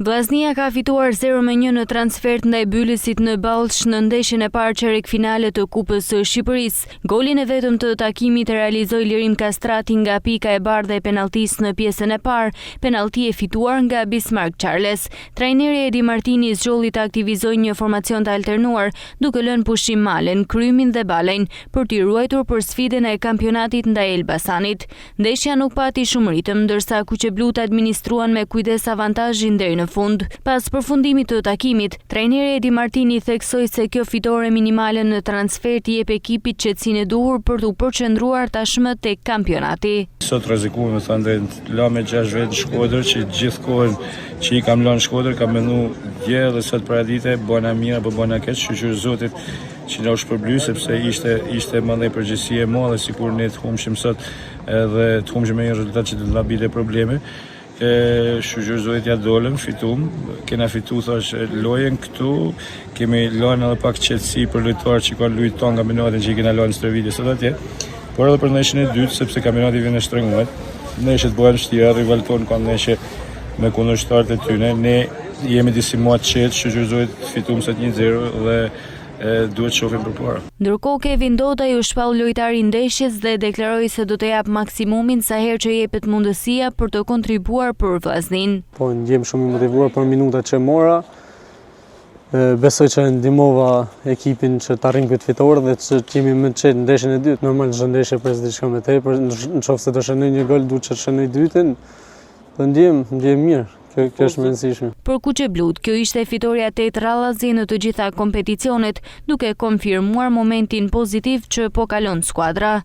Vllaznia ka fituar 0-1 në transfert ndaj Bylisit në Ballsh në ndeshjen e parë çerek finale të Kupës së Shqipërisë. Golin e vetëm të takimit e realizoi Lirim Kastrati nga pika e bardhë e penalltisë në pjesën e parë, penallti e fituar nga Bismarck Charles. Trajneri Edi Martini zgjolli të aktivizojë një formacion të alternuar, duke lënë pushim Malen, Krymin dhe Balejn për t'i ruajtur për sfidën e kampionatit ndaj Elbasanit. Ndeshja nuk pati shumë ritëm, ndërsa kuqeblut administruan me kujdes avantazhin deri në fund. Pas përfundimit të takimit, trajneri Edi Martini theksoi se kjo fitore minimale në transfert i jep ekipit qetësinë e duhur për t'u përqendruar tashmë tek kampionati. Sot rrezikuam, la me 6 vetë në Shkodër, që gjithë kohën që i kam lënë në Shkodër, kam menduar dje dhe sot paradite, bëna mirë apo bëna keq, shqyr Zotit që na u shpërbly, sepse ishte mandej përgjegjësi e madhe, sikur ne të humshim sot edhe të humshim me një rezultat që do të na binte probleme. Shqyr Zotit ja dolëm, fitum, kena fitu thash lojën këtu, kemi lënë edhe pak qetësi për lojtarët që kanë luajtur nga kampionatin që i kena lënë stërvitje sot atje, por edhe për ndeshjen e dytë, sepse kampionati vjen e shtrënguar. Ndeshjet bëhen vështira, rivalët tonë kanë ndeshje me kundërshtarët e tyre. Ne jemi disi muaj të qetë, Shqyr Zotit fitum sot 1-0 dhe duhet shohim përpara. Ndërkohë Kevin Dodaj u shpall lojtari i ndeshjes dhe deklaroi se do të jap maksimumin sa herë që jepet mundësia për të kontribuar për vllaznin. Po ndjem shumë i motivuar për minutat që mora. Besoj që ndihmova ekipin që të arrijmë këtë fitore dhe që jemi më të qetë në ndeshjen e dytë. Normal çdo ndeshje pres diçka më tepër, nëse do shënoj një gol duhet të shënoj dytën. Po ndjem mirë. Kjo është më e rëndësishme. Për kuqeblut, kjo ishte fitoria 8 radhazi në të gjitha kompeticionet, duke konfirmuar momentin pozitiv që po kalon skuadra.